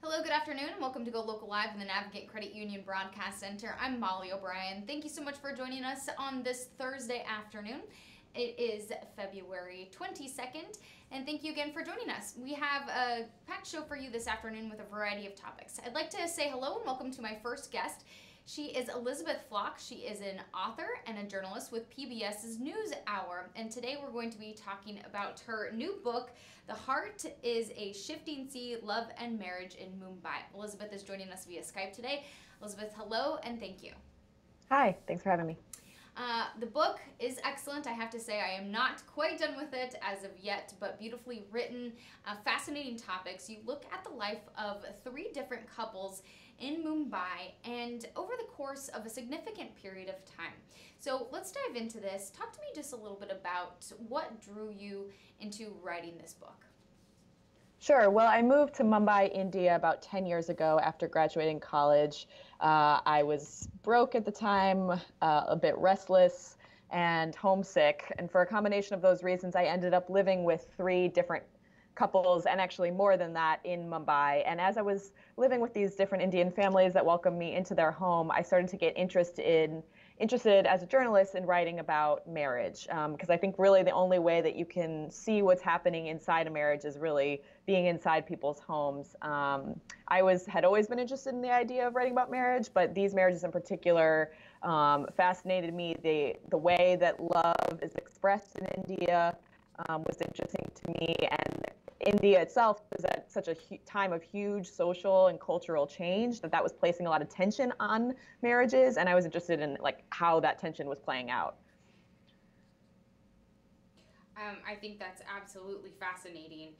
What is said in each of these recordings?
Hello, good afternoon, and welcome to Go Local Live in the Navigate Credit Union Broadcast Center. I'm Molly O'Brien. Thank you so much for joining us on this Thursday afternoon. It is February 22nd, and thank you again for joining us. We have a packed show for you this afternoon with a variety of topics. I'd like to say hello and welcome to my first guest. She is Elizabeth Flock. She is an author and a journalist with PBS's News Hour. And today we're going to be talking about her new book, The Heart is a Shifting Sea, Love and Marriage in Mumbai. Elizabeth is joining us via Skype today. Elizabeth, hello and thank you. Hi, thanks for having me. The book is excellent. I have to say I am not quite done with it as of yet, but beautifully written, fascinating topics. You look at the life of three different couples in Mumbai and over the course of a significant period of time. So let's dive into this. Talk to me just a little bit about what drew you into writing this book. Sure. Well, I moved to Mumbai, India about 10 years ago after graduating college. I was broke at the time, a bit restless and homesick. And for a combination of those reasons, I ended up living with three different couples and actually more than that in Mumbai. And as I was living with these different Indian families that welcomed me into their home, I started to get interested as a journalist in writing about marriage, because I think really the only way that you can see what's happening inside a marriage is really being inside people's homes. Had always been interested in the idea of writing about marriage, but these marriages in particular fascinated me. The way that love is expressed in India was interesting to me, and India itself was at such a time of huge social and cultural change that was placing a lot of tension on marriages, and I was interested in how that tension was playing out. I think that's absolutely fascinating.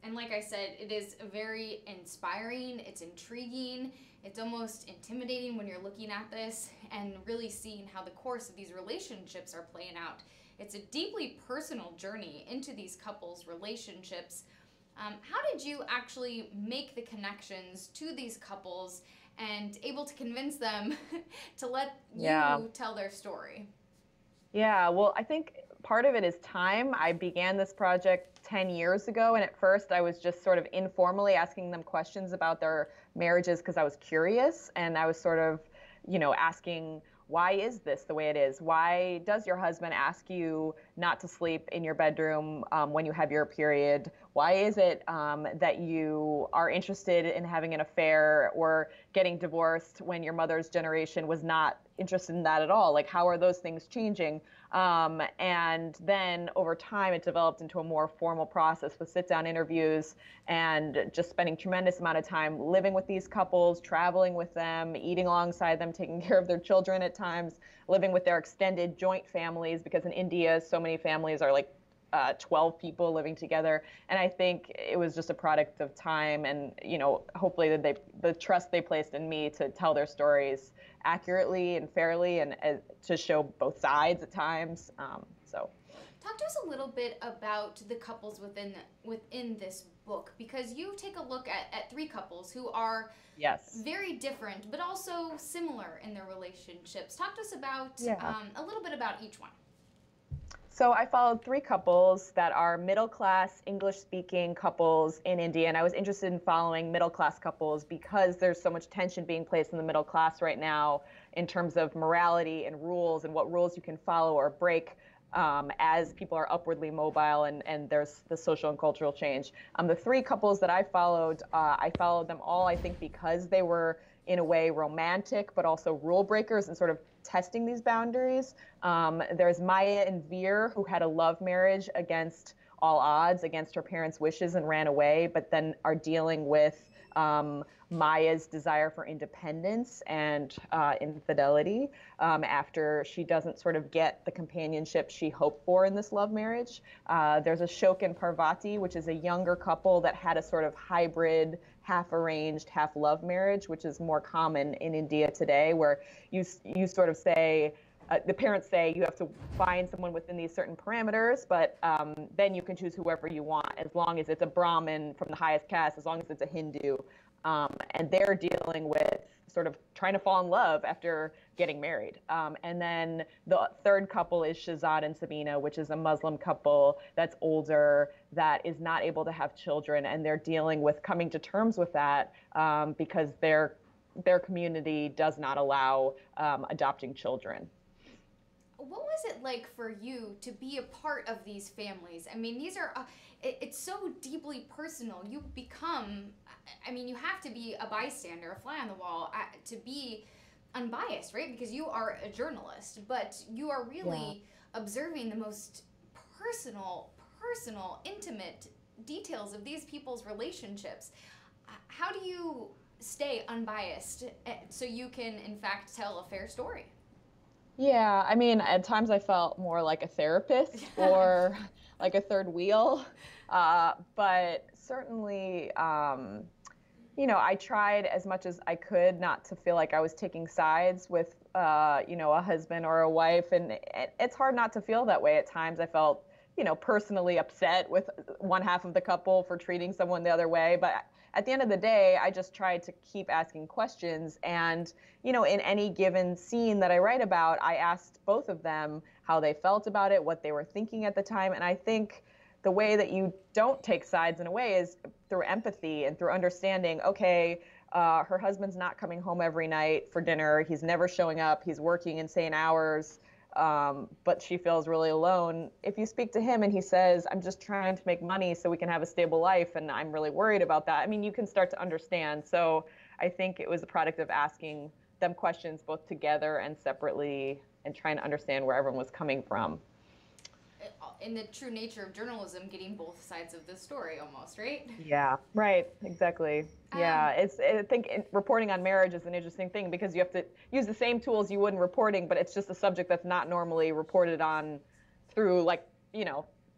And like I said, it is very inspiring, it's intriguing, it's almost intimidating when you're looking at this and really seeing how the course of these relationships are playing out. It's a deeply personal journey into these couples' relationships. How did you actually make the connections to these couples and able to convince them to let you tell their story? Yeah, well, I think part of it is time. I began this project 10 years ago, and at first I was just sort of informally asking them questions about their marriages because I was curious, and I was sort of, asking, why is this the way it is? Why does your husband ask you not to sleep in your bedroom when you have your period? Why is it that you are interested in having an affair or getting divorced when your mother's generation was not interested in that at all? Like, how are those things changing? And then over time, it developed into a more formal process with sit-down interviews and just spending tremendous amount of time living with these couples, traveling with them, eating alongside them, taking care of their children at times, living with their extended joint families, because in India, so many families are 12 people living together. And I think it was just a product of time and, hopefully the trust they placed in me to tell their stories accurately and fairly and to show both sides at times. Talk to us a little bit about the couples within this book, because you take a look at three couples who are very different but also similar in their relationships. Talk to us about a little bit about each one. So I followed three couples that are middle-class, English-speaking couples in India, and I was interested in following middle-class couples because there's so much tension being placed in the middle class right now in terms of morality and rules and what rules you can follow or break as people are upwardly mobile and there's the social and cultural change. The three couples that I followed them all, I think, because they were in a way romantic, but also rule breakers and sort of testing these boundaries. There's Maya and Veer, who had a love marriage against all odds, against her parents' wishes, and ran away, but then are dealing with Maya's desire for independence and infidelity after she doesn't sort of get the companionship she hoped for in this love marriage. There's Ashok and Parvati, which is a younger couple that had a sort of hybrid, half-arranged, half-love marriage, which is more common in India today, where you sort of say, the parents say you have to find someone within these certain parameters, but then you can choose whoever you want, as long as it's a Brahmin from the highest caste, as long as it's a Hindu. And they're dealing with sort of trying to fall in love after getting married. And then the third couple is Shahzad and Sabina, which is a Muslim couple that's older, that is not able to have children, and they're dealing with coming to terms with that because their community does not allow adopting children. What was it like for you to be a part of these families? I mean, these are, it's so deeply personal. You become, I mean, you have to be a bystander, a fly on the wall, to be unbiased, right? Because you are a journalist, but you are really observing the most intimate details of these people's relationships. How do you stay unbiased so you can, in fact, tell a fair story? Yeah, I mean, at times I felt more like a therapist or like a third wheel. But certainly, I tried as much as I could not to feel like I was taking sides with, a husband or a wife. And it's hard not to feel that way at times. I felt, personally upset with one half of the couple for treating someone the other way. But at the end of the day, I just tried to keep asking questions. And, in any given scene that I write about, I asked both of them how they felt about it, what they were thinking at the time. And I think the way that you don't take sides in a way is through empathy and through understanding, okay, her husband's not coming home every night for dinner. He's never showing up. He's working insane hours. But she feels really alone. If you speak to him and he says, I'm just trying to make money so we can have a stable life and I'm really worried about that, I mean, you can start to understand. So I think it was a product of asking them questions both together and separately and trying to understand where everyone was coming from. In the true nature of journalism, getting both sides of the story almost, right? Yeah, right, exactly. Yeah, I think reporting on marriage is an interesting thing because you have to use the same tools you would in reporting, but it's just a subject that's not normally reported on through like,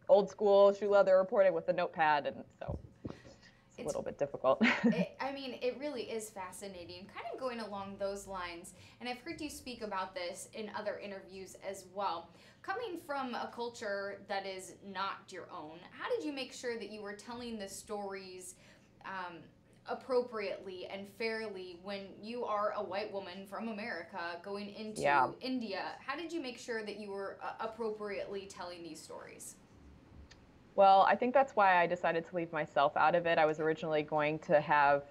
old school shoe leather reporting with a notepad, and so it's a little bit difficult. I mean, it really is fascinating. Kind of going along those lines, and I've heard you speak about this in other interviews as well. Coming from a culture that is not your own, how did you make sure that you were telling the stories appropriately and fairly when you are a white woman from America going into India? How did you make sure that you were appropriately telling these stories? Well, I think that's why I decided to leave myself out of it. I was originally going to have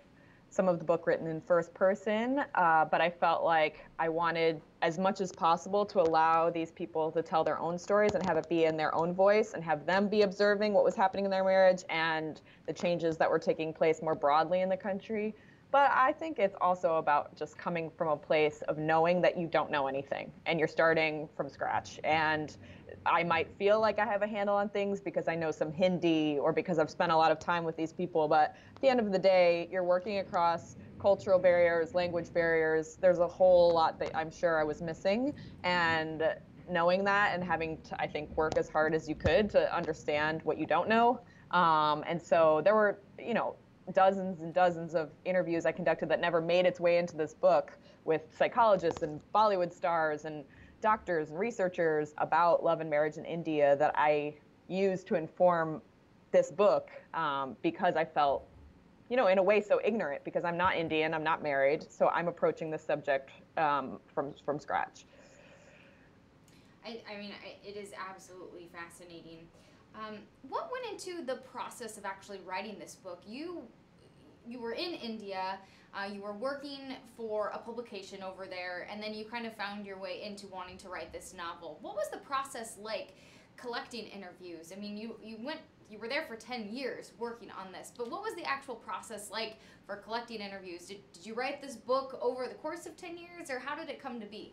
some of the book written in first person, but I felt like I wanted as much as possible to allow these people to tell their own stories and have it be in their own voice and have them be observing what was happening in their marriage and the changes that were taking place more broadly in the country. But I think it's also about just coming from a place of knowing that you don't know anything and you're starting from scratch. And I might feel like I have a handle on things because I know some Hindi or because I've spent a lot of time with these people. But at the end of the day, you're working across cultural barriers, language barriers. There's a whole lot that I'm sure I was missing. And knowing that and having to, I think, work as hard as you could to understand what you don't know. And so there were, dozens and dozens of interviews I conducted that never made its way into this book with psychologists and Bollywood stars and doctors and researchers about love and marriage in India that I used to inform this book because I felt, in a way so ignorant because I'm not Indian, I'm not married, so I'm approaching this subject from scratch. I mean, it is absolutely fascinating. What went into the process of actually writing this book? You were in India, you were working for a publication over there, and then you kind of found your way into wanting to write this novel. What was the process like collecting interviews? I mean, you were there for 10 years working on this, but what was the actual process like for collecting interviews? Did you write this book over the course of 10 years, or how did it come to be?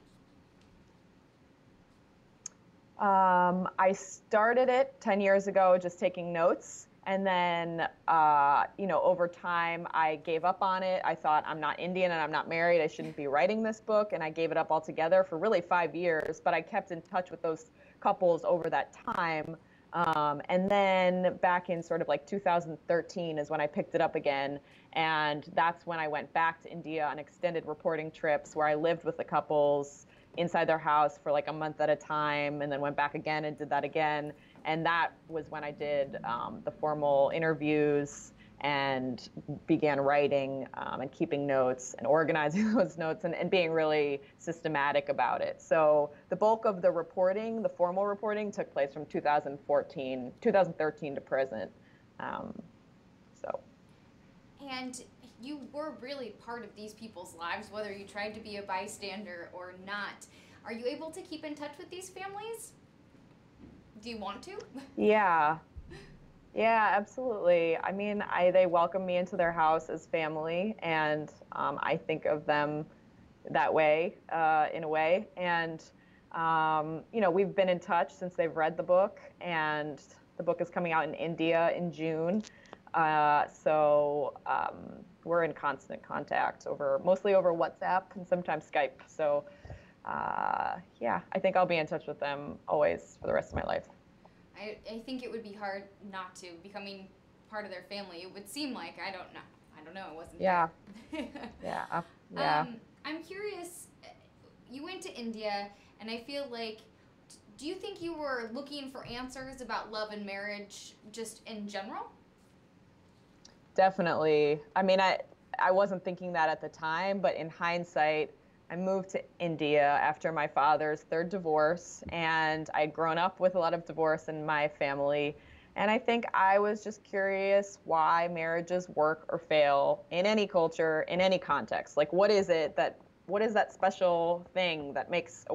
I started it 10 years ago, just taking notes. And then, over time, I gave up on it. I thought, I'm not Indian and I'm not married. I shouldn't be writing this book. And I gave it up altogether for really 5 years. But I kept in touch with those couples over that time. And then back in sort of like 2013 is when I picked it up again. And that's when I went back to India on extended reporting trips where I lived with the couples inside their house for like a month at a time, and then went back again and did that again. And that was when I did the formal interviews and began writing and keeping notes and organizing those notes and being really systematic about it. So the bulk of the reporting, the formal reporting, took place from 2013 to present. So. And you were really part of these people's lives, whether you tried to be a bystander or not. Are you able to keep in touch with these families? Do you want to? Yeah. Yeah, absolutely. I mean, they welcome me into their house as family, and I think of them that way, in a way. And we've been in touch since they've read the book, and the book is coming out in India in June. So we're in constant contact mostly over WhatsApp and sometimes Skype. So yeah, I think I'll be in touch with them always for the rest of my life. I think it would be hard not to, becoming part of their family. It would seem like, I don't know, it wasn't yeah. there. Yeah. I'm curious, you went to India, and I feel like, do you think you were looking for answers about love and marriage just in general? Definitely. I mean, I wasn't thinking that at the time, but in hindsight, I moved to India after my father's third divorce, and I'd grown up with a lot of divorce in my family. And I think I was just curious why marriages work or fail in any culture, in any context. Like, what is that special thing that makes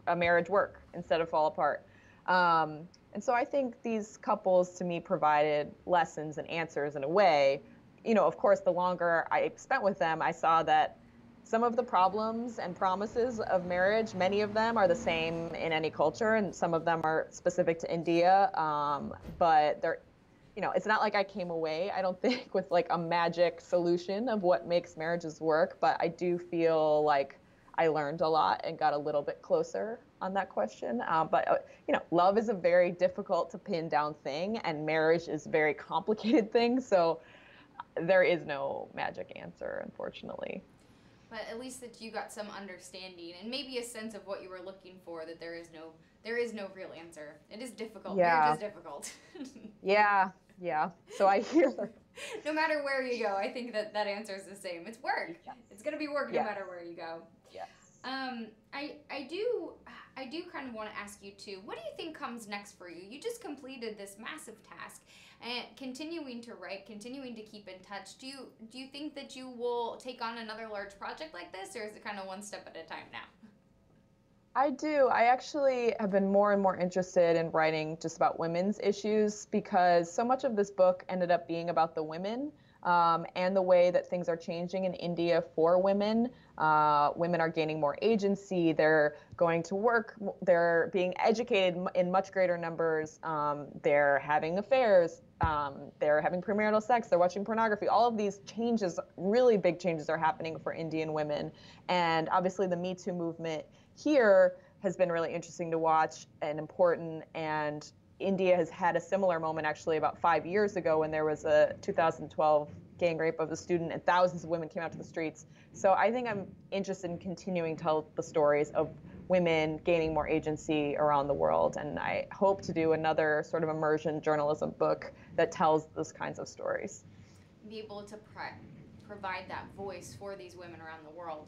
a marriage work instead of fall apart? And so I think these couples, to me, provided lessons and answers in a way. Of course, the longer I spent with them, I saw that some of the problems and promises of marriage, many of them are the same in any culture, and some of them are specific to India. But it's not like I came away, I don't think, with like a magic solution of what makes marriages work. But I do feel like I learned a lot and got a little bit closer on that question. But love is a very difficult to pin down thing, and marriage is a very complicated thing. So there is no magic answer, unfortunately. But at least that you got some understanding and maybe a sense of what you were looking for, that there is no real answer. It is difficult. Yeah. Marriage is difficult. Yeah. So I hear. No matter where you go, I think that answer is the same. It's work. Yes. It's going to be work no matter where you go. Yes. I do kind of want to ask you too, what do you think comes next for you? You just completed this massive task, and continuing to write, continuing to keep in touch. Do you think that you will take on another large project like this, or is it kind of one step at a time now? I do. I actually have been more and more interested in writing just about women's issues, because so much of this book ended up being about the women. And the way that things are changing in India for women. Women are gaining more agency. They're going to work. They're being educated in much greater numbers. They're having affairs. They're having premarital sex. They're watching pornography. All of these changes, really big changes, are happening for Indian women. And obviously the Me Too movement here has been really interesting to watch and important. And India has had a similar moment actually about 5 years ago, when there was a 2012 gang rape of a student and thousands of women came out to the streets. So I think I'm interested in continuing to tell the stories of women gaining more agency around the world. And I hope to do another sort of immersion journalism book that tells those kinds of stories. Be able to provide that voice for these women around the world.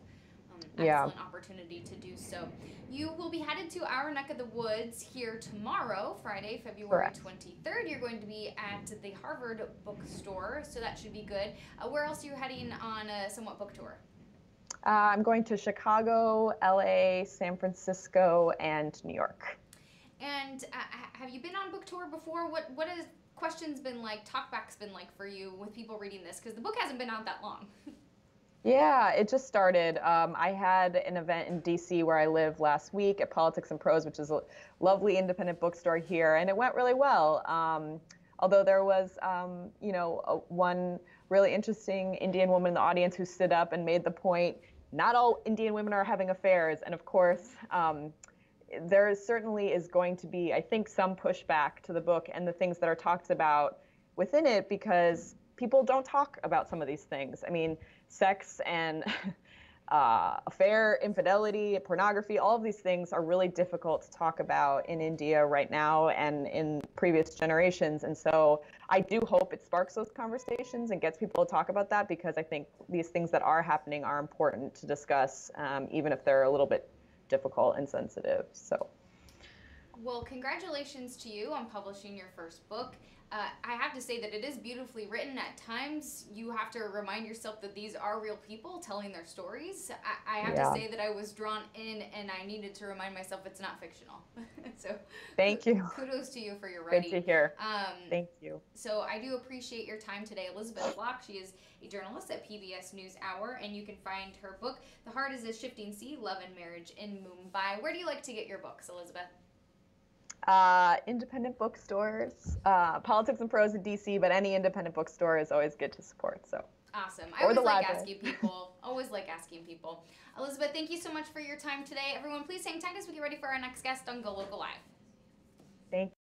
Excellent opportunity to do so. You will be headed to our neck of the woods here tomorrow, Friday, February 23rd. You're going to be at the Harvard bookstore, so that should be good. Where else are you heading on a somewhat book tour? I'm going to Chicago, LA, San Francisco, and New York. And have you been on book tour before? What has questions been like, talkbacks been like for you with people reading this? Because the book hasn't been out that long. Yeah, it just started. I had an event in DC where I live last week at Politics and Prose, which is a lovely independent bookstore here, and it went really well. Although there was, one really interesting Indian woman in the audience who stood up and made the point, not all Indian women are having affairs. And of course, there certainly is going to be, I think, some pushback to the book and the things that are talked about within it, because people don't talk about some of these things. I mean, sex and affair, infidelity, pornography, all of these things are really difficult to talk about in India right now and in previous generations. And so I do hope it sparks those conversations and gets people to talk about that, because I think these things that are happening are important to discuss, even if they're a little bit difficult and sensitive. So. Well, congratulations to you on publishing your first book. I have to say that it is beautifully written. At times, you have to remind yourself that these are real people telling their stories. I have to say that I was drawn in, and I needed to remind myself it's not fictional. So, thank you. Kudos to you for your writing. Good to hear. Thank you. So I do appreciate your time today, Elizabeth Block. She is a journalist at PBS NewsHour, and you can find her book, The Heart is a Shifting Sea, Love and Marriage in Mumbai. Where do you like to get your books, Elizabeth? Independent bookstores, Politics and Prose in DC, but any independent bookstore is always good to support. So awesome. I always like asking people. Always like asking people. Elizabeth, thank you so much for your time today. Everyone, please hang tight as we get ready for our next guest on GoLocal Live. Thank you.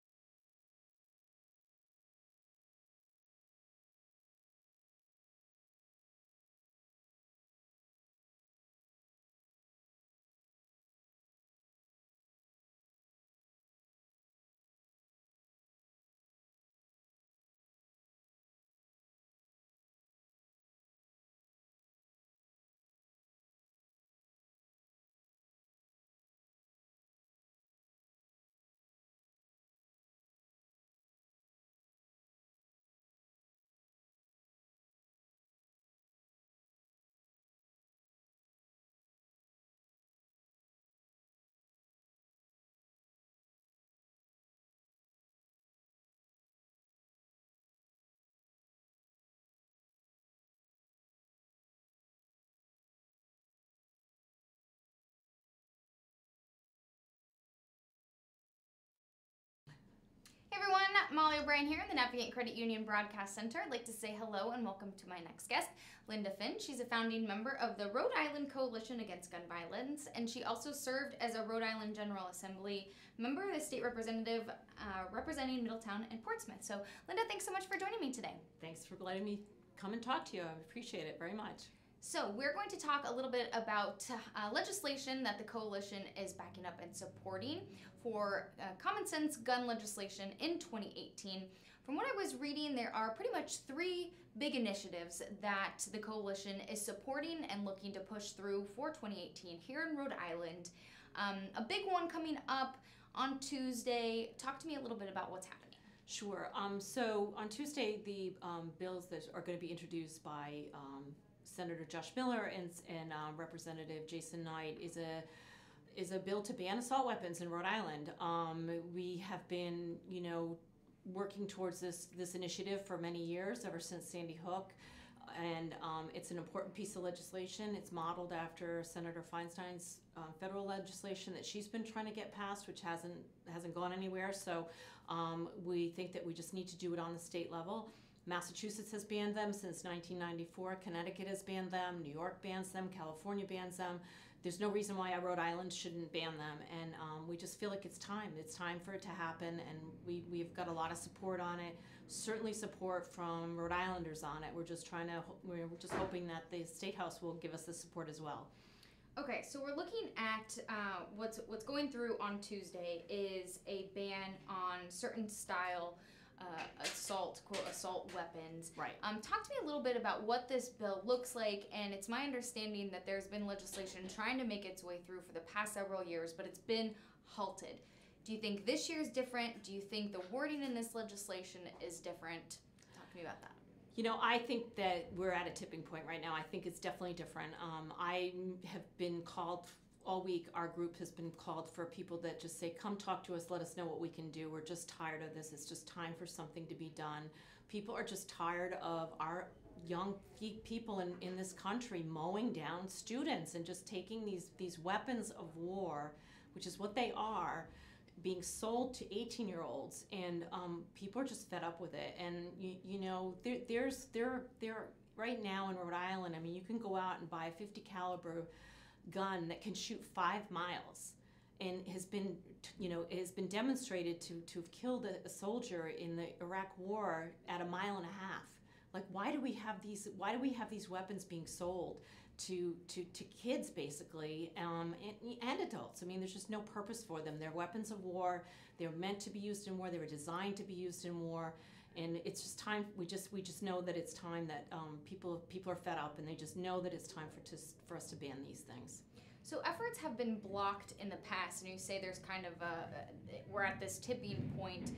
Hey everyone, Molly O'Brien here in the Navigate Credit Union Broadcast Center. I'd like to say hello and welcome to my next guest, Linda Finn. She's a founding member of the Rhode Island Coalition Against Gun Violence, and she also served as a Rhode Island General Assembly member, the state representative representing Middletown and Portsmouth. So, Linda, thanks so much for joining me today. Thanks for letting me come and talk to you. I appreciate it very much. So we're going to talk a little bit about legislation that the coalition is backing up and supporting for common sense gun legislation in 2018. From what I was reading, there are pretty much 3 big initiatives that the coalition is supporting and looking to push through for 2018 here in Rhode Island. A big one coming up on Tuesday. Talk to me a little bit about what's happening. Sure. So on Tuesday, the bills that are going to be introduced by Senator Josh Miller and Representative Jason Knight is a bill to ban assault weapons in Rhode Island. We have been, working towards this initiative for many years, ever since Sandy Hook, and it's an important piece of legislation. It's modeled after Senator Feinstein's federal legislation that she's been trying to get passed, which hasn't gone anywhere. So we think that we just need to do it on the state level. Massachusetts has banned them since 1994. Connecticut has banned them. New York bans them. California bans them. There's no reason why Rhode Island shouldn't ban them. And we just feel like it's time. It's time for it to happen. And we've got a lot of support on it. Certainly support from Rhode Islanders on it. We're just hoping that the State House will give us the support as well. Okay, so we're looking at what's going through on Tuesday is a ban on certain style assault weapons. Right. Talk to me a little bit about what this bill looks like, and it's my understanding that there's been legislation trying to make its way through for the past several years, but it's been halted. Do you think this year is different? Do you think the wording in this legislation is different? Talk to me about that. I think that we're at a tipping point right now. I think it's definitely different. I have been called all week. Our group has been called for people that just say, come talk to us, let us know what we can do. We're just tired of this. It's just time for something to be done. People are just tired of our young people in this country mowing down students and just taking these weapons of war, which is what they are, being sold to 18-year-olds, and people are just fed up with it. And there right now in Rhode Island, I mean, you can go out and buy a 50 caliber gun that can shoot 5 miles, and has been demonstrated to have killed a soldier in the Iraq War at 1.5 miles Like, why do we have these weapons being sold to kids, basically, and adults? I mean, there's just no purpose for them. They're weapons of war. They're meant to be used in war. They were designed to be used in war. And it's just time. We just know that it's time that people are fed up, and they just know that it's time for us to ban these things. So efforts have been blocked in the past, and you say there's kind of we're at this tipping point.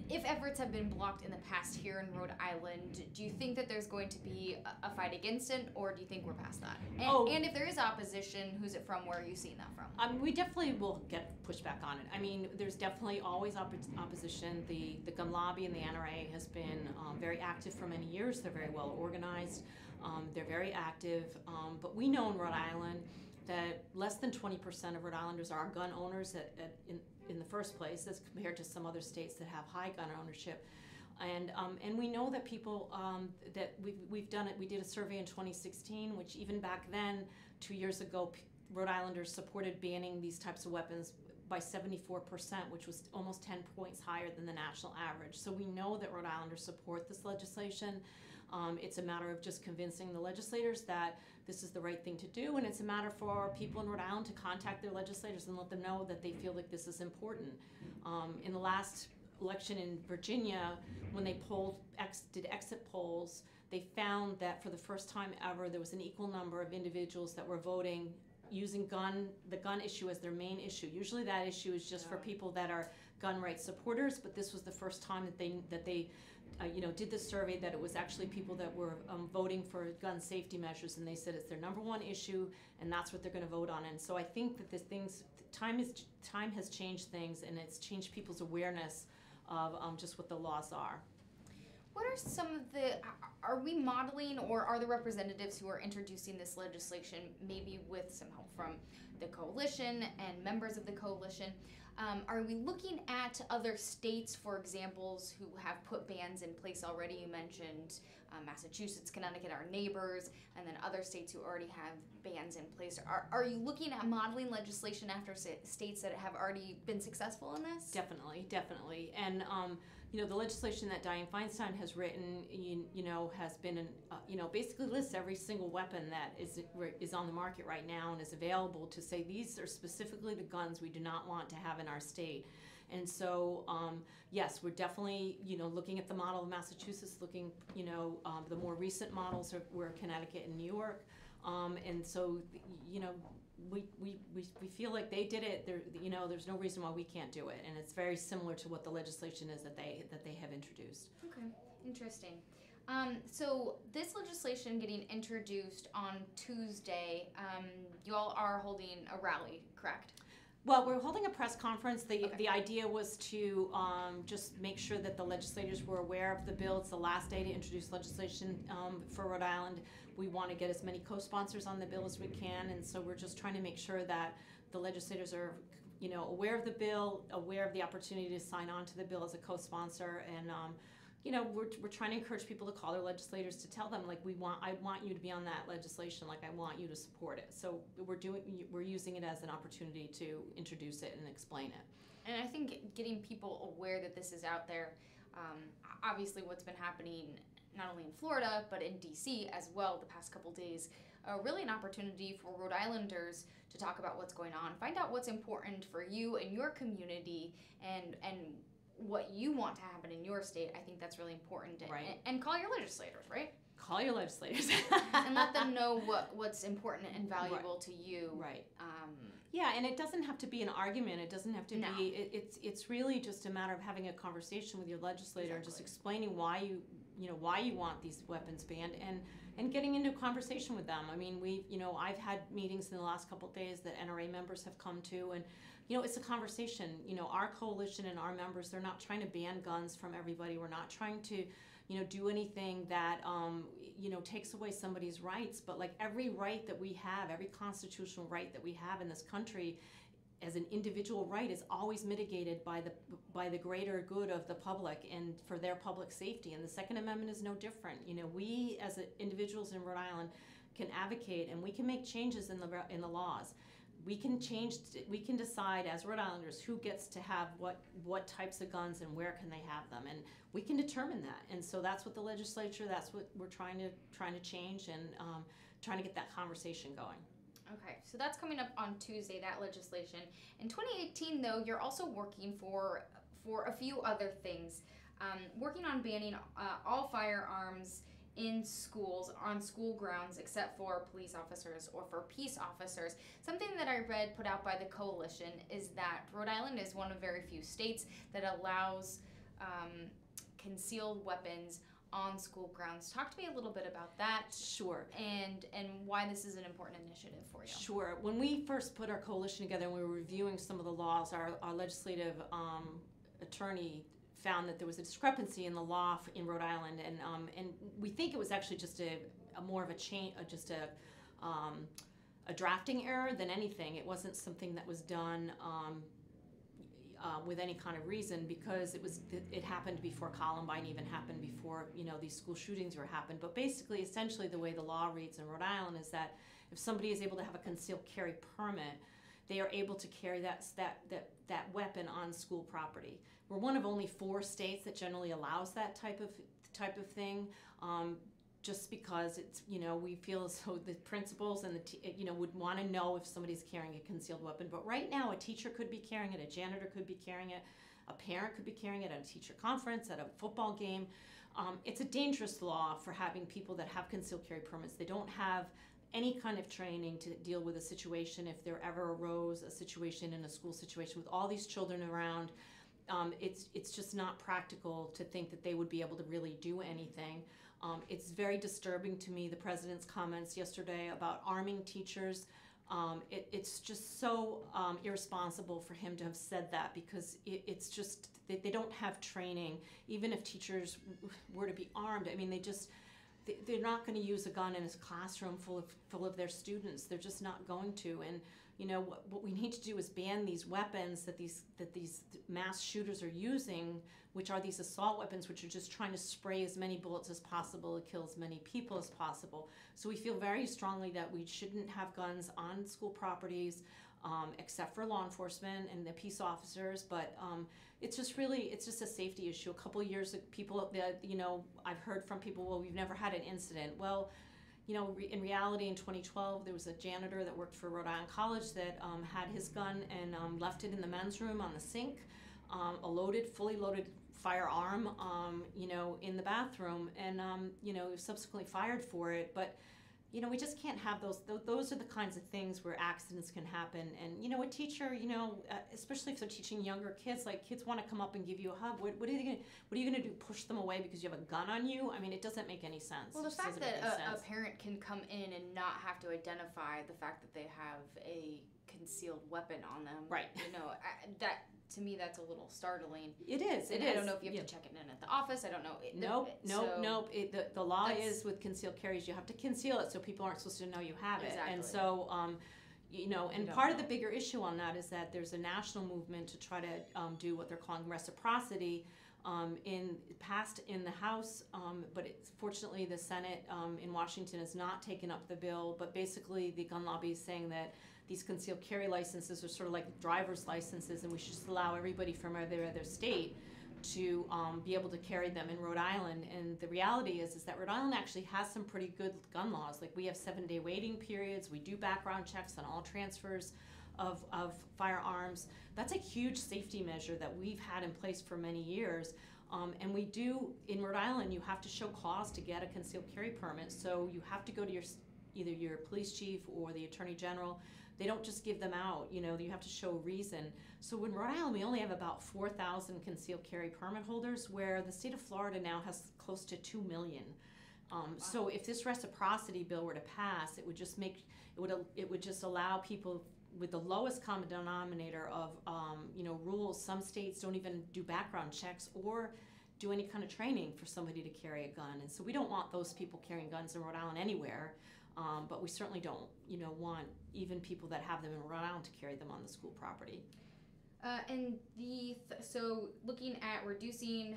If efforts have been blocked in the past here in Rhode Island, do you think that there's going to be a fight against it, or do you think we're past that? And if there is opposition, who's it from? Where are you seeing that from? We definitely will get pushback on it. I mean, there's definitely always opposition. The gun lobby and the NRA has been very active for many years. They're very well organized. They're very active. But we know in Rhode Island that less than 20% of Rhode Islanders are gun owners in the first place, as compared to some other states that have high gun ownership. And we know that people, that we've done it. We did a survey in 2016, which even back then, 2 years ago, Rhode Islanders supported banning these types of weapons by 74%, which was almost 10 points higher than the national average. So we know that Rhode Islanders support this legislation. It's a matter of just convincing the legislators that this is the right thing to do, and it's a matter for people in Rhode Island to contact their legislators and let them know that they feel like this is important. In the last election in Virginia, when they did exit polls, they found that for the first time ever, there was an equal number of individuals that were voting using the gun issue as their main issue. Usually that issue is just for people that are gun rights supporters, but this was the first time that they did this survey that it was actually people that were voting for gun safety measures, and they said it's their number one issue, and that's what they're going to vote on. And so I think that time has changed things, and it's changed people's awareness of just what the laws are. What are some of are we modeling, or are the representatives who are introducing this legislation, maybe with some help from the coalition and members of the coalition, are we looking at other states, for examples, who have put bans in place already? You mentioned Massachusetts, Connecticut, our neighbors, and then other states who already have bans in place. Are you looking at modeling legislation after states that have already been successful in this? Definitely. And the legislation that Dianne Feinstein has written, has been, basically lists every single weapon that is on the market right now and is available, to say these are specifically the guns we do not want to have in our state. And so, yes, we're definitely, looking at the model of Massachusetts, looking, the more recent models were Connecticut and New York. And so, we feel like they did it. There's no reason why we can't do it, and it's very similar to what the legislation is that they have introduced. Okay, interesting. So this legislation getting introduced on Tuesday, you all are holding a rally, correct? Well, we're holding a press conference. The idea was to just make sure that the legislators were aware of the bill. It's the last day to introduce legislation for Rhode Island. We want to get as many co-sponsors on the bill as we can, and so we're just trying to make sure that the legislators are, aware of the bill, aware of the opportunity to sign on to the bill as a co-sponsor, and we're trying to encourage people to call their legislators to tell them, like, I want you to be on that legislation, like, I want you to support it. So we're using it as an opportunity to introduce it and explain it. And I think getting people aware that this is out there, obviously what's been happening not only in Florida but in DC as well the past couple days, really an opportunity for Rhode Islanders to talk about what's going on, find out what's important for you and your community, and what you want to happen in your state. I think that's really important. Right. And call your legislators, right? Call your legislators. And let them know what's important and valuable to you. Right. Yeah, and it doesn't have to be an argument. It doesn't have to be. It's really just a matter of having a conversation with your legislator and just explaining why you want these weapons banned, and getting into a conversation with them. I mean, I've had meetings in the last couple of days that NRA members have come to, and it's a conversation. Our coalition and our members, they're not trying to ban guns from everybody. We're not trying to do anything that takes away somebody's rights, but like every right that we have, every constitutional right that we have in this country as an individual right is always mitigated by the greater good of the public and for their public safety. And the Second Amendment is no different. We as individuals in Rhode Island can advocate, and we can make changes in the laws. we can change, we can decide as Rhode Islanders who gets to have what types of guns and where can they have them, and we can determine that. And so that's what the legislature, that's what we're trying to change, and trying to get that conversation going. Okay, so that's coming up on Tuesday, that legislation. In 2018, though, you're also working for a few other things, working on banning all firearms in schools, on school grounds, except for police officers or for peace officers. Something that I read put out by the coalition is that Rhode Island is one of very few states that allows concealed weapons on school grounds. Talk to me a little bit about that. Sure. And why this is an important initiative for you. Sure. When we first put our coalition together and we were reviewing some of the laws, our legislative attorney found that there was a discrepancy in the law in Rhode Island, and we think it was actually just a more of a change, just a drafting error than anything. It wasn't something that was done with any kind of reason, because it happened before Columbine, even happened before these school shootings were happened. But basically, essentially, the way the law reads in Rhode Island is that if somebody is able to have a concealed carry permit, they are able to carry that weapon on school property. We're one of only 4 states that generally allows that type of thing, just because it's we feel as though the principals and would want to know if somebody's carrying a concealed weapon. But right now, a teacher could be carrying it, a janitor could be carrying it, a parent could be carrying it at a teacher conference, at a football game. It's a dangerous law for having people that have concealed carry permits. They don't have any kind of training to deal with a situation if there ever arose a situation in a school situation with all these children around. It's just not practical to think that they would be able to really do anything. It's very disturbing to me, the president's comments yesterday about arming teachers. It's just so irresponsible for him to have said that, because it's just, they don't have training. Even if teachers were to be armed, I mean, they're not going to use a gun in a classroom full of their students. They're just not going to. And what we need to do is ban these weapons that these mass shooters are using, which are these assault weapons, which are just trying to spray as many bullets as possible to kill as many people as possible. So we feel very strongly that we shouldn't have guns on school properties, except for law enforcement and the peace officers. But it's just a safety issue. A couple of years ago, I've heard from people, well, we've never had an incident. Well, in reality, in 2012, there was a janitor that worked for Rhode Island College that had his gun and left it in the men's room on the sink, a fully loaded firearm, in the bathroom, and he was subsequently fired for it. But we just can't have those. Those are the kinds of things where accidents can happen. And a teacher, especially if they're teaching younger kids, like kids want to come up and give you a hug. What are you gonna do? Push them away because you have a gun on you? I mean, it doesn't make any sense. Well, the fact that a parent can come in and not have to identify the fact that they have a concealed weapon on them, right? That, to me, that's a little startling. It is. I don't know if you have to check it in at the office. I don't know. Nope. The law is with concealed carries, you have to conceal it so people aren't supposed to know you have it. And so, and part of the bigger issue on that is that there's a national movement to try to do what they're calling reciprocity, passed in the House, but fortunately the Senate in Washington has not taken up the bill. But basically, the gun lobby is saying that these concealed carry licenses are sort of like driver's licenses, and we should just allow everybody from every other state to be able to carry them in Rhode Island. And the reality is that Rhode Island actually has some pretty good gun laws. Like, we have 7-day waiting periods. We do background checks on all transfers of firearms. That's a huge safety measure that we've had in place for many years. And we do, in Rhode Island, you have to show cause to get a concealed carry permit. So you have to go to either your police chief or the attorney general. They don't just give them out, you have to show a reason. So in Rhode Island, we only have about 4,000 concealed carry permit holders, where the state of Florida now has close to 2 million. So if this reciprocity bill were to pass, it would just allow people with the lowest common denominator of rules. Some states don't even do background checks or do any kind of training for somebody to carry a gun. And so we don't want those people carrying guns in Rhode Island anywhere. But we certainly don't, want even people that have them in Rhode Island to carry them on the school property. So looking at reducing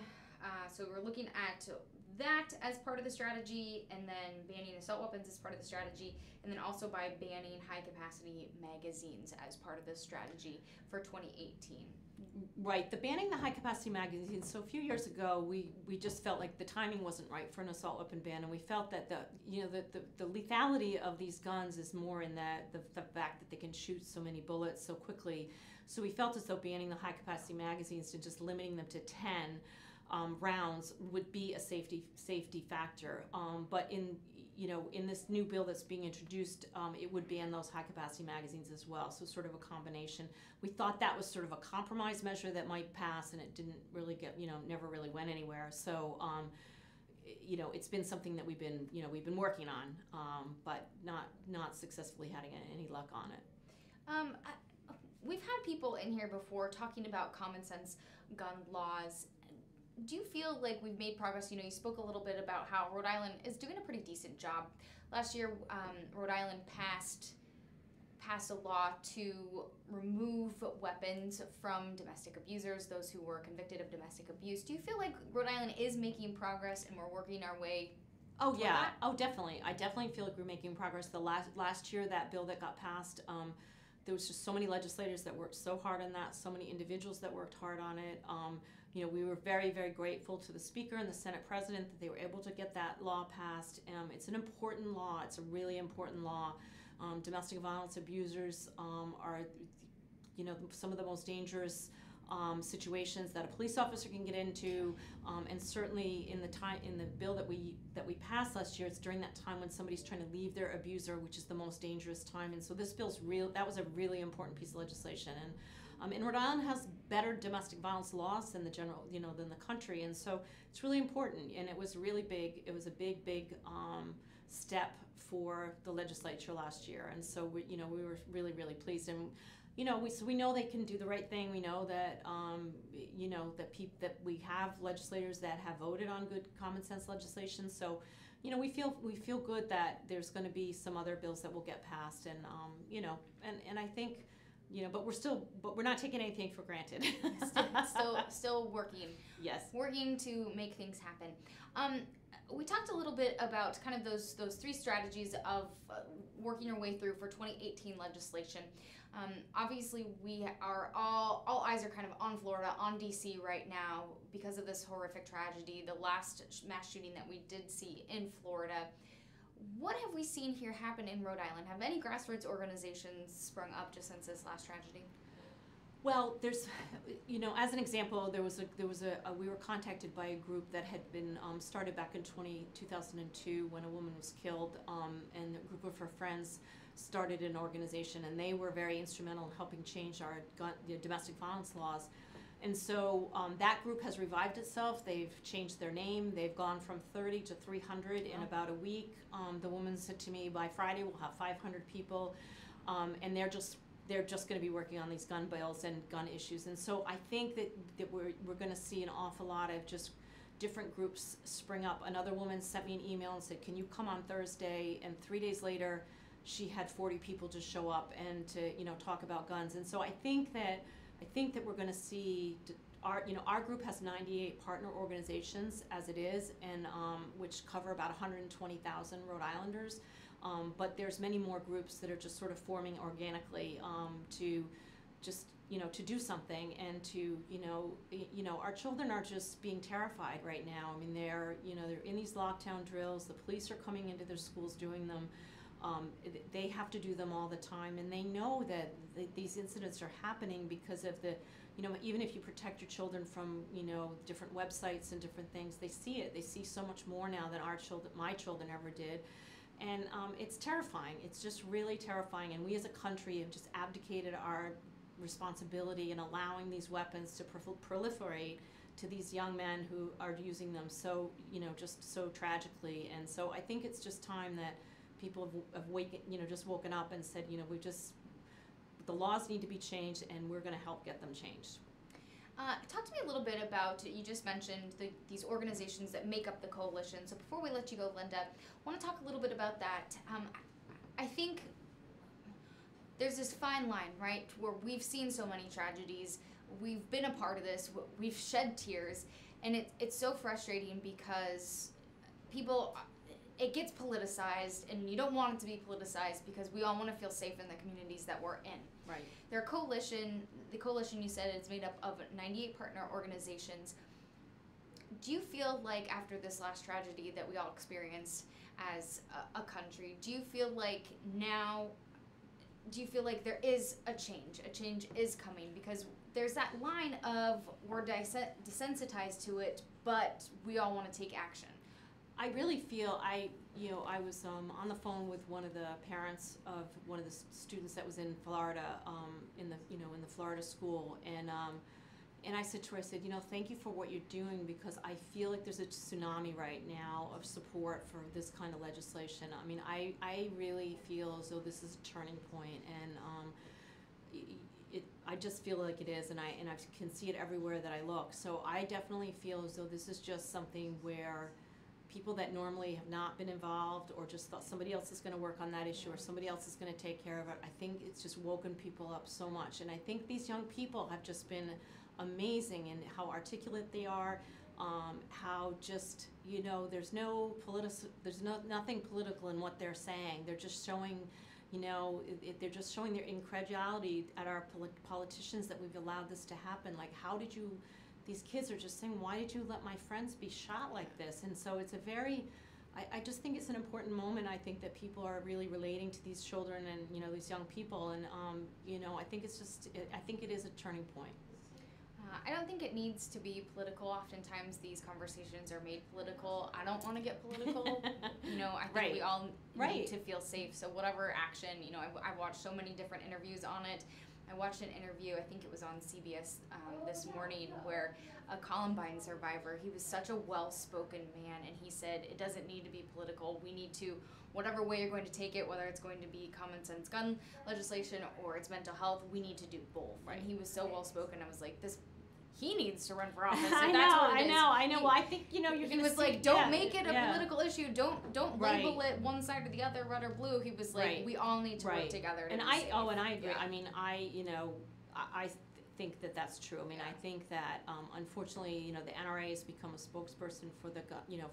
So we're looking at that as part of the strategy, and then banning assault weapons as part of the strategy, and then also by banning high-capacity magazines as part of the strategy for 2018. Right, the banning the high-capacity magazines. So a few years ago, we just felt like the timing wasn't right for an assault weapon ban, and we felt that the lethality of these guns is more in the fact that they can shoot so many bullets so quickly. So we felt as though banning the high-capacity magazines and just limiting them to 10 rounds would be a safety factor. But in this new bill that's being introduced, it would ban those high-capacity magazines as well. So sort of a combination. We thought that was sort of a compromise measure that might pass, and it didn't really get, never really went anywhere. So, it's been something that we've been working on, but not successfully having any luck on it. We've had people in here before talking about common sense gun laws. Do you feel like we've made progress? You spoke a little bit about how Rhode Island is doing a pretty decent job. Last year, Rhode Island passed a law to remove weapons from domestic abusers, those who were convicted of domestic abuse. Do you feel like Rhode Island is making progress and we're working our way? Oh yeah, that? Oh definitely. I definitely feel like we're making progress. The last year, that bill that got passed, there was just so many legislators that worked so hard on that, so many individuals that worked hard on it. We were very, very grateful to the Speaker and the Senate President that they were able to get that law passed. It's an important law. It's a really important law. Domestic violence abusers are, some of the most dangerous situations that a police officer can get into, and certainly in the bill that we passed last year, it's during that time when somebody's trying to leave their abuser, which is the most dangerous time. And so this bill's that was a really important piece of legislation. And Rhode Island has better domestic violence laws than than the country, and so it's really important. And it was really big. It was a big step for the legislature last year, and so we were really, really pleased. And we know they can do the right thing. We know that that we have legislators that have voted on good common sense legislation. So we feel good that there's going to be some other bills that will get passed, and and I think. But we're not taking anything for granted. still working. Yes. Working to make things happen. We talked a little bit about kind of those three strategies of working your way through for 2018 legislation. Obviously, we are all eyes are kind of on Florida, on DC right now because of this horrific tragedy, the last mass shooting that we did see in Florida. What have we seen here happen in Rhode Island? Have any grassroots organizations sprung up just since this last tragedy? Well, there's, as an example, we were contacted by a group that had been started back in 2002 when a woman was killed, and a group of her friends started an organization, and they were very instrumental in helping change our domestic violence laws. And so that group has revived itself. They've changed their name. They've gone from 30 to 300 in about a week. The woman said to me, by Friday we'll have 500 people, and they're just going to be working on these gun bills and gun issues. And so I think that we're going to see an awful lot of just different groups spring up. Another woman sent me an email and said, "Can you come on Thursday?" And 3 days later, she had 40 people to show up and to talk about guns. And so I think that we're going to see our group has 98 partner organizations as it is, and which cover about 120,000 Rhode Islanders. But there's many more groups that are just sort of forming organically to just to do something, and to our children are just being terrified right now. I mean, they're in these lockdown drills. The police are coming into their schools doing them. They have to do them all the time, and they know that these incidents are happening because of the, even if you protect your children from, different websites and different things, they see it. They see so much more now than my children ever did. And it's terrifying. It's just really terrifying. And we as a country have just abdicated our responsibility in allowing these weapons to proliferate to these young men who are using them so, just so tragically. And so I think it's just time that people have just woken up and said, the laws need to be changed, and we're going to help get them changed. Talk to me a little bit about, you just mentioned these organizations that make up the coalition. So before we let you go, Linda, I want to talk a little bit about that. I think there's this fine line, right, where we've seen so many tragedies, we've been a part of this, we've shed tears, And it's so frustrating because people, it gets politicized, and you don't want it to be politicized because we all want to feel safe in the communities that we're in. Right. Their coalition, the coalition you said, is made up of 98 partner organizations. Do you feel like after this last tragedy that we all experienced as a country, do you feel like now, do you feel like there is a change is coming? Because there's that line of we're desensitized to it, but we all want to take action. I really feel I was on the phone with one of the parents of one of the students that was in Florida, in the Florida school, and I said to her, I said, thank you for what you're doing, because I feel like there's a tsunami right now of support for this kind of legislation. I mean, I really feel as though this is a turning point, and I just feel like it is, and I can see it everywhere that I look. So I definitely feel as though this is just something where people that normally have not been involved, or just thought somebody else is going to work on that issue, or somebody else is going to take care of it, I think it's just woken people up so much. And I think these young people have just been amazing in how articulate they are, how just, there's nothing political in what they're saying. They're just showing, they're just showing their incredulity at our politicians that we've allowed this to happen. Like, these kids are just saying, why did you let my friends be shot like this? And so it's I just think it's an important moment. I think that people are really relating to these children and, these young people. And, I think I think it is a turning point. I don't think it needs to be political. Oftentimes these conversations are made political. I don't want to get political. I think we all need to feel safe. So whatever action, I've watched so many different interviews on it. I watched an interview, I think it was on CBS this morning, where a Columbine survivor, he was such a well-spoken man, and he said, it doesn't need to be political. We need to, whatever way you're going to take it, whether it's going to be common sense gun legislation or it's mental health, we need to do both. Right. And he was so well-spoken. I was like, he needs to run for office. I know. Well, I think, you're going to He was like, don't make it a political issue. Don't label it one side or the other, red or blue. He was like, we all need to work together. And I agree. Yeah. I mean, I think that that's true. I mean, I think that unfortunately, the NRA has become a spokesperson for the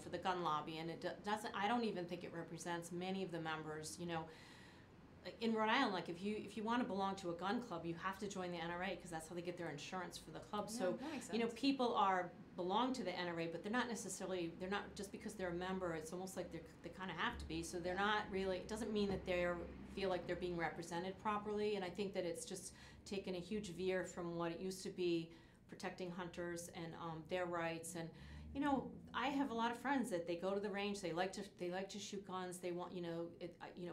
for the gun lobby, and it doesn't. I don't even think it represents many of the members. In Rhode Island, like if you want to belong to a gun club, you have to join the NRA, because that's how they get their insurance for the club. Yeah, so that makes sense. People belong to the NRA, but they're not just because they're a member. It's almost like they kind of have to be. So they're not really. It doesn't mean that they feel like they're being represented properly. And I think that it's just taken a huge veer from what it used to be, protecting hunters and their rights. And I have a lot of friends that they go to the range. They like to shoot guns. They want,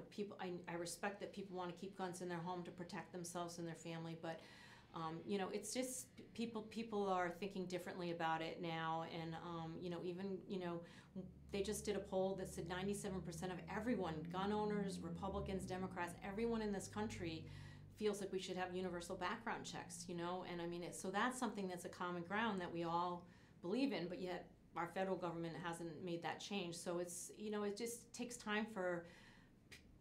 people. I respect that people want to keep guns in their home to protect themselves and their family. But, it's just people are thinking differently about it now. And, they just did a poll that said 97% of everyone, gun owners, Republicans, Democrats, everyone in this country feels like we should have universal background checks. And I mean, so that's something that's a common ground that we all believe in, but yet our federal government hasn't made that change. So it's, it just takes time for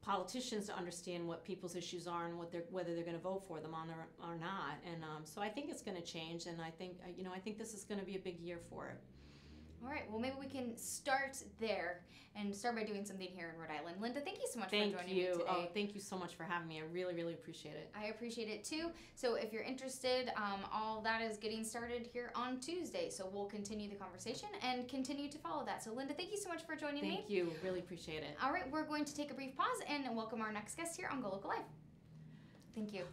politicians to understand what people's issues are and whether they're going to vote for them or not. And so I think it's going to change, and I think this is going to be a big year for it. All right, well, maybe we can start there and start by doing something here in Rhode Island. Linda, thank you so much for joining me today. Thank you so much for having me. I really, really appreciate it. I appreciate it too. So if you're interested, all that is getting started here on Tuesday. So we'll continue the conversation and continue to follow that. So Linda, thank you so much for joining me. Thank you. Really appreciate it. All right, we're going to take a brief pause and welcome our next guest here on GoLocal Live. Thank you.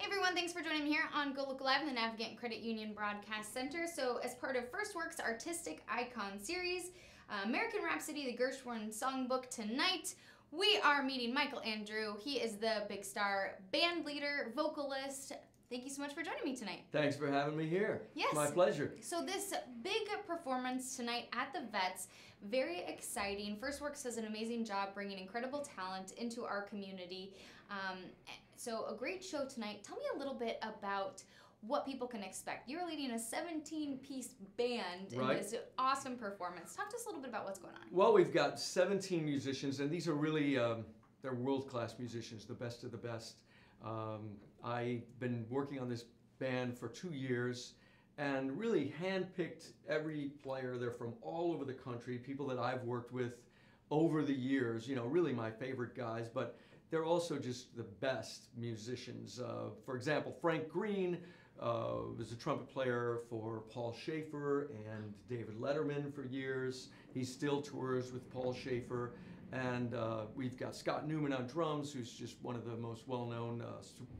everyone, thanks for joining me here on GoLocal Live in the Navigant Credit Union Broadcast Center. So as part of First Works Artistic Icon Series, American Rhapsody, the Gershwin Songbook tonight, we are meeting Michael Andrew. He is the big star band leader, vocalist. Thank you so much for joining me tonight. Thanks for having me here. Yes. My pleasure. So this big performance tonight at the Vets, very exciting. First Works does an amazing job bringing incredible talent into our community. So a great show tonight. Tell me a little bit about what people can expect. You're leading a 17-piece band in this awesome performance. Talk to us a little bit about what's going on. Well, we've got 17 musicians, and these are really, they're world-class musicians, the best of the best. I've been working on this band for 2 years and really handpicked every player. They're from all over the country, people that I've worked with over the years, you know, really my favorite guys, but they're also just the best musicians. For example, Frank Green was a trumpet player for Paul Schaefer and David Letterman for years. He still tours with Paul Schaefer. And we've got Scott Newman on drums, who's just one of the most well-known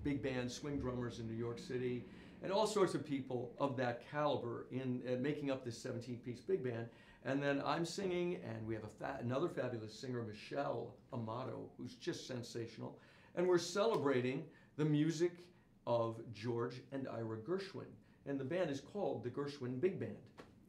big band swing drummers in New York City, and all sorts of people of that caliber in making up this 17-piece big band. And then I'm singing, and we have another fabulous singer, Michelle Amato, who's just sensational. And we're celebrating the music of George and Ira Gershwin. And the band is called the Gershwin Big Band.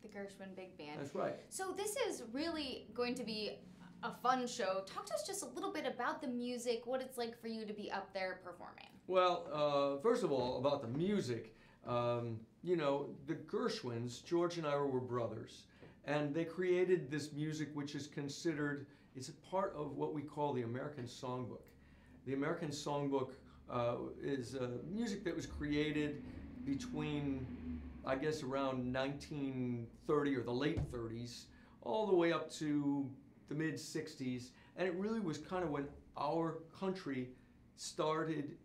The Gershwin Big Band. That's right. So this is really going to be a fun show. Talk to us just a little bit about the music, what it's like for you to be up there performing. Well, first of all, about the music, you know, the Gershwins, George and Ira were brothers, and they created this music which is considered, it's a part of what we call the American Songbook. The American Songbook is music that was created between, I guess, around 1930 or the late 30s, all the way up to the mid-60s, and it really was kind of when our country started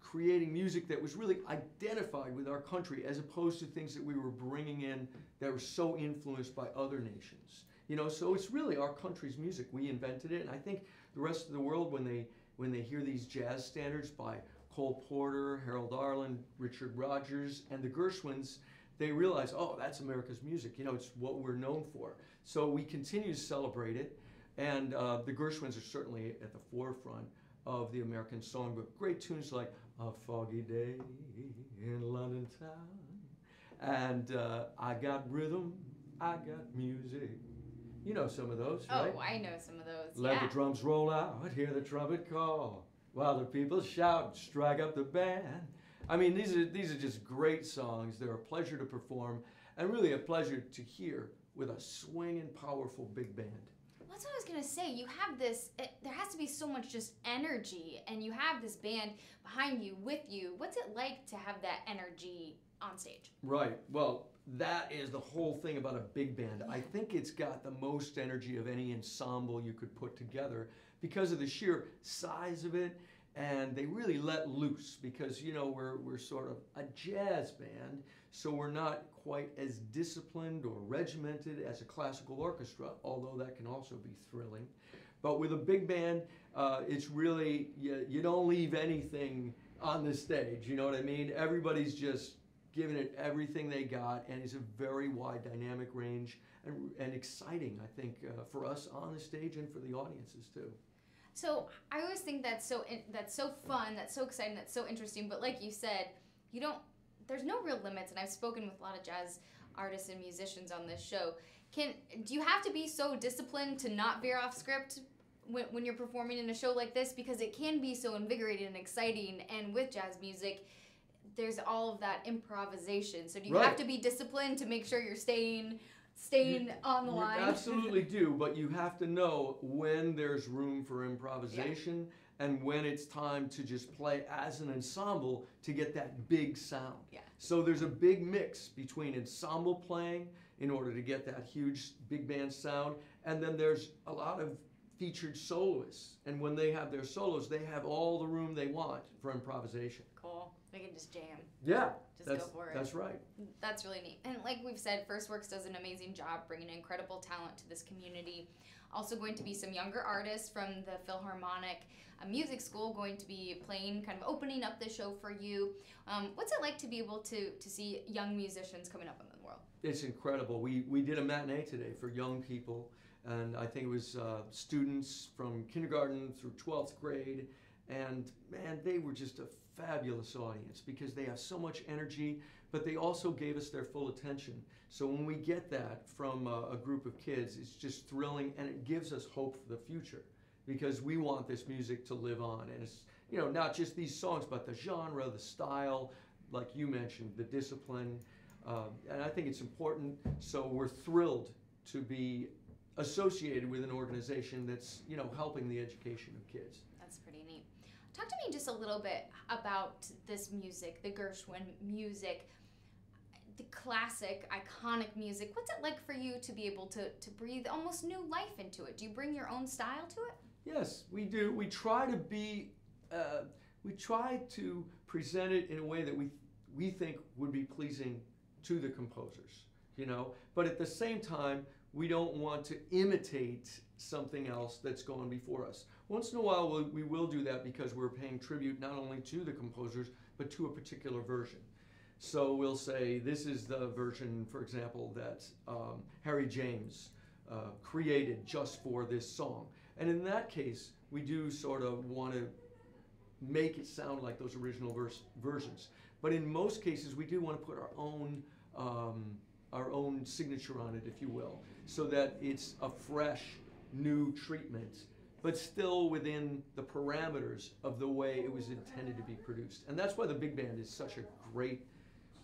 creating music that was really identified with our country, as opposed to things that we were bringing in that were so influenced by other nations. You know, so it's really our country's music. We invented it, and I think the rest of the world, when they hear these jazz standards by Cole Porter, Harold Arlen, Richard Rodgers, and the Gershwins, they realize, oh, that's America's music. You know, it's what we're known for. So we continue to celebrate it. And the Gershwins are certainly at the forefront of the American Songbook. Great tunes like A Foggy Day in London Town, and I Got Rhythm, I Got Music. You know some of those, right? Oh, I know some of those, Let the drums roll out, hear the trumpet call, while the people shout, strike up the band. I mean, these are just great songs. They're a pleasure to perform, and really a pleasure to hear with a swinging, powerful big band. That's what I was going to say. You have this, there has to be so much just energy, and you have this band behind you, with you. What's it like to have that energy on stage? Right. Well, that is the whole thing about a big band. I think it's got the most energy of any ensemble you could put together because of the sheer size of it, and they really let loose because, you know, we're sort of a jazz band, so we're not quite as disciplined or regimented as a classical orchestra, although that can also be thrilling. But with a big band, it's really, you don't leave anything on the stage, you know what I mean? Everybody's just giving it everything they got, and it's a very wide dynamic range and exciting, I think, for us on the stage and for the audiences too. So I always think that's so fun, that's so exciting, that's so interesting, but like you said, there's no real limits, and I've spoken with a lot of jazz artists and musicians on this show. Do you have to be so disciplined to not veer off script when you're performing in a show like this? Because it can be so invigorating and exciting, and with jazz music, there's all of that improvisation. So do you have to be disciplined to make sure you're staying on the line? You absolutely do, but you have to know when there's room for improvisation and when it's time to just play as an ensemble to get that big sound. Yeah. So there's a big mix between ensemble playing in order to get that huge big band sound, and then there's a lot of featured soloists, and when they have their solos, they have all the room they want for improvisation. Cool. They can just jam. Yeah, Just go for it. That's right. That's really neat. And like we've said, First Works does an amazing job bringing incredible talent to this community. Also going to be some younger artists from the Philharmonic Music School going to be playing, kind of opening up the show for you. What's it like to be able to see young musicians coming up in the world? It's incredible. We did a matinee today for young people, and I think it was students from kindergarten through 12th grade, and man, they were just a fabulous audience because they have so much energy, but they also gave us their full attention. So when we get that from a group of kids, it's just thrilling, and it gives us hope for the future because we want this music to live on. And it's, you know, not just these songs, but the genre, the style, like you mentioned, the discipline. And I think it's important. So we're thrilled to be associated with an organization that's, you know, helping the education of kids. That's pretty neat. Talk to me just a little bit about this music, the Gershwin music, the classic, iconic music. What's it like for you to be able to breathe almost new life into it? Do you bring your own style to it? Yes, we do. We try to be, we try to present it in a way that we think would be pleasing to the composers, you know. But at the same time, we don't want to imitate something else that's gone before us. Once in a while, we will do that because we're paying tribute not only to the composers, but to a particular version. So we'll say, this is the version, for example, that Harry James created just for this song. And in that case, we do sort of want to make it sound like those original versions. But in most cases, we do want to put our own signature on it, if you will, so that it's a fresh, new treatment, but still within the parameters of the way it was intended to be produced. And that's why the big band is such a great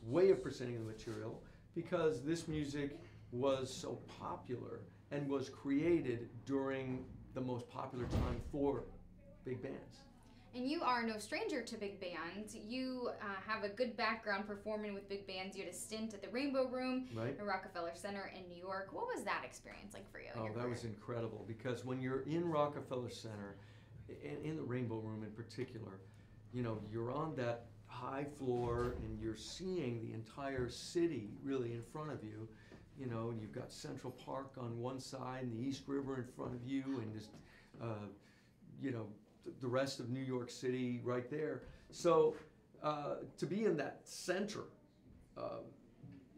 way of presenting the material, because this music was so popular and was created during the most popular time for big bands. And you are no stranger to big bands. You have a good background performing with big bands. You had a stint at the Rainbow Room, right, the Rockefeller Center in New York. What was that experience like for you? Oh, that was incredible, because when you're in Rockefeller Center, in the Rainbow Room in particular, you know, you're on that high floor and you're seeing the entire city really in front of you, you know, and you've got Central Park on one side and the East River in front of you, and just, you know, the rest of New York City right there. So to be in that center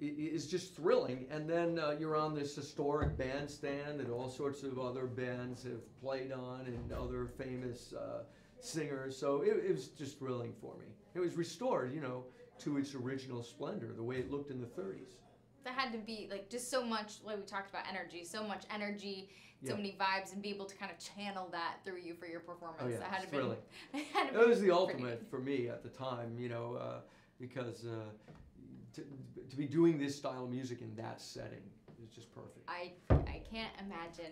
is just thrilling. And then you're on this historic bandstand that all sorts of other bands have played on, and other famous singers. So it was just thrilling for me. It was restored, you know, to its original splendor, the way it looked in the 30s. That had to be like just so much, like we talked about energy, so much energy, so many vibes, and be able to kind of channel that through you for your performance. Oh yeah, that had it's to thrilling. It was the ultimate for me at the time, you know, because to be doing this style of music in that setting is just perfect. I can't imagine.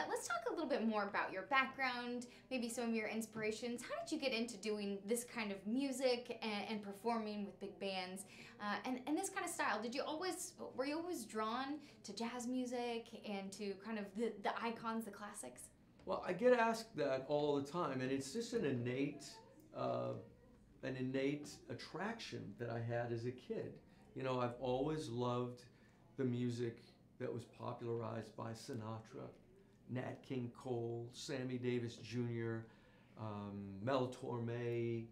Let's talk a little bit more about your background, maybe some of your inspirations. How did you get into doing this kind of music and performing with big bands and this kind of style? Were you always drawn to jazz music and to kind of the icons, the classics? Well, I get asked that all the time, and it's just an innate attraction that I had as a kid. You know, I've always loved the music that was popularized by Sinatra, Nat King Cole, Sammy Davis Jr., Mel Torme,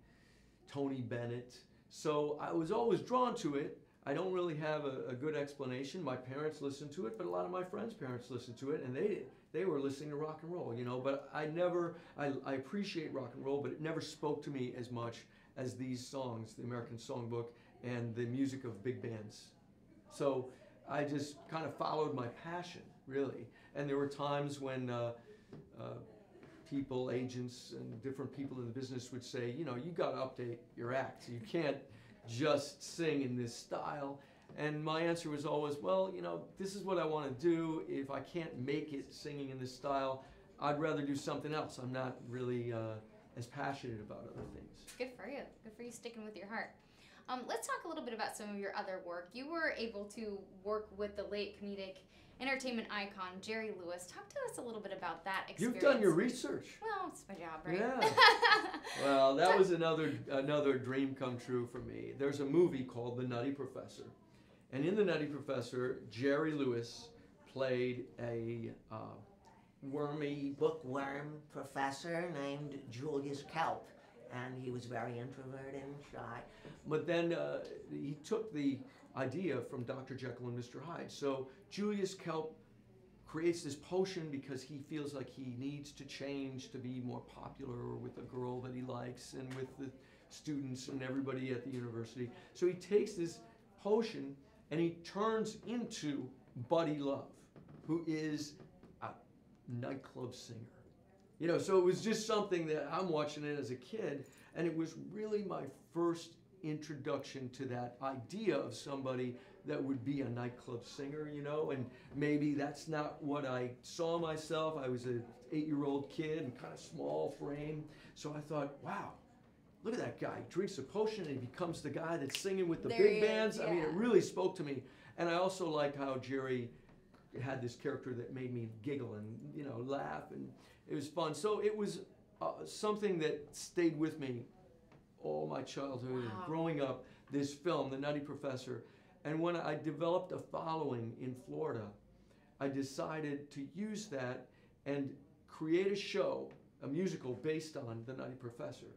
Tony Bennett. So I was always drawn to it. I don't really have a good explanation. My parents listened to it, but a lot of my friends' parents listened to it, and they were listening to rock and roll, you know. But I appreciate rock and roll, but it never spoke to me as much as these songs, the American Songbook, and the music of big bands. So I just kind of followed my passion, really. And there were times when people, agents, and different people in the business would say, you know, you got to update your act. You can't just sing in this style. And my answer was always, well, you know, this is what I want to do. If I can't make it singing in this style, I'd rather do something else. I'm not really as passionate about other things. Good for you. Good for you sticking with your heart. Let's talk a little bit about some of your other work. You were able to work with the late comedic entertainment icon Jerry Lewis. Talk to us a little bit about that experience. You've done your research. Well, it's my job, right? Yeah. Well, that was another dream come true for me. There's a movie called The Nutty Professor, and in The Nutty Professor, Jerry Lewis played a wormy bookworm professor named Julius Kelp, and he was very introverted and shy. But then he took the idea from Dr. Jekyll and Mr. Hyde. So Julius Kelp creates this potion because he feels like he needs to change to be more popular with the girl that he likes and with the students and everybody at the university. So he takes this potion and he turns into Buddy Love, who is a nightclub singer. You know, so it was just something that I'm watching it as a kid, and it was really my first introduction to that idea of somebody that would be a nightclub singer, you know, and maybe that's not what I saw myself. I was an 8-year-old kid and kind of small frame, so I thought, wow, look at that guy. He drinks a potion and he becomes the guy that's singing with the big bands. Yeah. I mean, it really spoke to me, and I also liked how Jerry had this character that made me giggle and, you know, laugh, and it was fun. So it was something that stayed with me all my childhood and growing up, this film, The Nutty Professor. And when I developed a following in Florida, I decided to use that and create a show, a musical based on The Nutty Professor.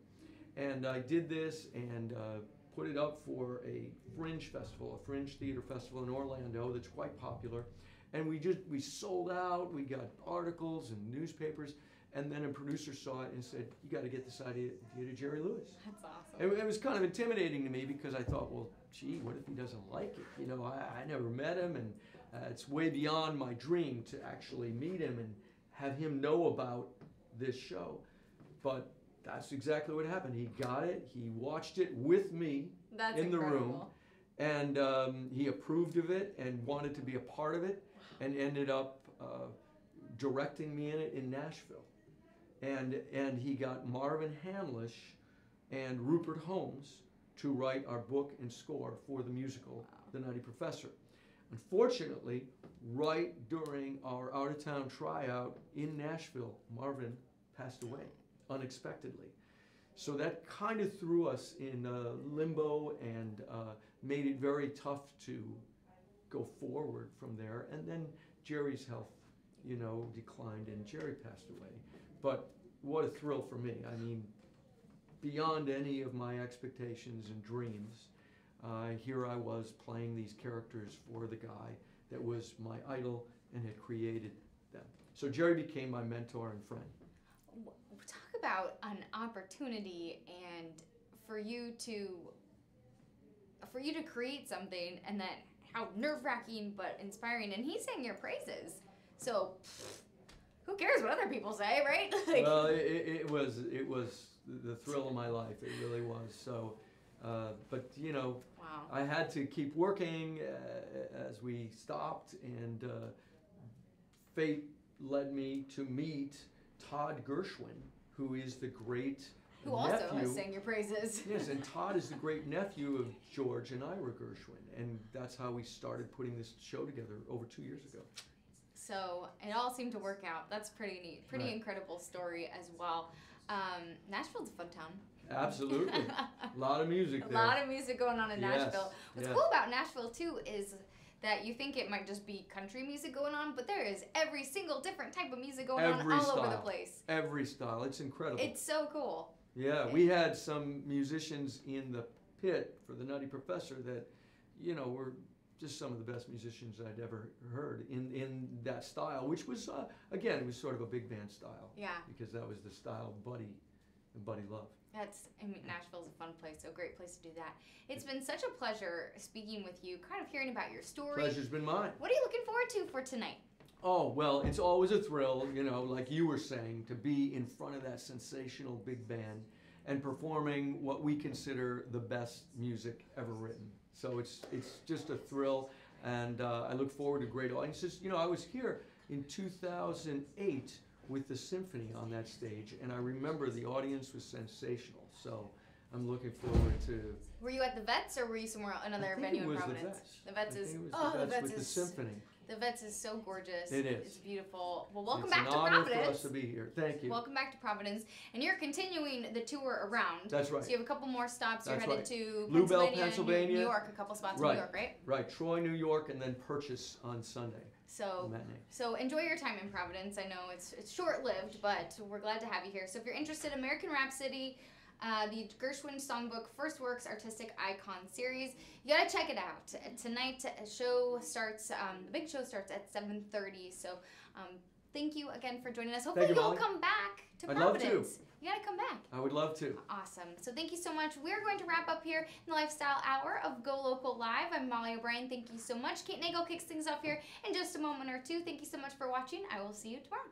And I did this and put it up for a fringe festival, a fringe theater festival in Orlando that's quite popular. And we sold out, we got articles and newspapers, and then a producer saw it and said, you got to get this idea to Jerry Lewis. That's awesome. It was kind of intimidating to me because I thought, well, gee, what if he doesn't like it? You know, I never met him, and it's way beyond my dream to actually meet him and have him know about this show. But that's exactly what happened. He got it, he watched it with me That's in the room, incredible. and he approved of it and wanted to be a part of it, and ended up directing me in it in Nashville. And he got Marvin Hamlish and Rupert Holmes to write our book and score for the musical, The Nutty Professor. Unfortunately, right during our out-of-town tryout in Nashville, Marvin passed away unexpectedly. So that kind of threw us in limbo and made it very tough to go forward from there. And then Jerry's health, you know, declined and Jerry passed away. But what a thrill for me. I mean, beyond any of my expectations and dreams, here I was playing these characters for the guy that was my idol and had created them. So Jerry became my mentor and friend. Talk about an opportunity and for you to create something, and that how nerve-wracking but inspiring, and he sang your praises. So who cares what other people say, right? Like, well, it was the thrill of my life. It really was. So, but you know, wow. I had to keep working as we stopped, and fate led me to meet Todd Gershwin, who is the great Who nephew. also has sang your praises. Yes, and Todd is the great nephew of George and Ira Gershwin, and that's how we started putting this show together over 2 years ago. So it all seemed to work out. That's pretty neat. Pretty Right. incredible story as well. Nashville's a fun town. Absolutely. A lot of music A there. lot of music going on in Yes, Nashville. What's yes. cool about Nashville too is that you think it might just be country music going on, but there is every single different type of music going on all over the place. Every style. It's incredible. It's so cool. Yeah, we had some musicians in the pit for the Nutty Professor that, you know, were just some of the best musicians I'd ever heard in that style, which was, again, it was sort of a big band style. Yeah. Because that was the style of Buddy Love. Nashville's a fun place, so a great place to do that. It's been such a pleasure speaking with you, kind of hearing about your story. Pleasure's been mine. What are you looking forward to for tonight? Oh, well, it's always a thrill, you know, like you were saying, to be in front of that sensational big band and performing what we consider the best music ever written. So it's just a thrill, and I look forward to great audiences. You know, I was here in 2008 with the symphony on that stage, and I remember the audience was sensational. So I'm looking forward to. Were you at the Vets or were you somewhere another I think venue it in was Providence? The The Vets I is think it was oh the the Vets Vets with is the symphony. the Vets is so gorgeous. It is. It's beautiful. Well, welcome It's back an to honor Providence. for us to be here. Thank you. Welcome back to Providence, and you're continuing the tour around. That's right. So you have a couple more stops. You're That's headed right. to Bluebell, Pennsylvania, Pennsylvania. New York, a couple spots in Right. New York, right? Right, Troy, New York, and then Purchase on Sunday. So Matinee. So enjoy your time in Providence. I know it's short-lived, but we're glad to have you here. So if you're interested, American Rhapsody, the Gershwin Songbook First Works Artistic Icon Series, you gotta check it out. Tonight, show starts. The big show starts at 7:30. So thank you again for joining us. Hopefully you, you'll Molly. come back to I'd love to. Providence. You gotta come back. I would love to. Awesome. So thank you so much. We're going to wrap up here in the Lifestyle Hour of Go Local Live. I'm Molly O'Brien. Thank you so much. Kate Nagel kicks things off here in just a moment or two. Thank you so much for watching. I will see you tomorrow.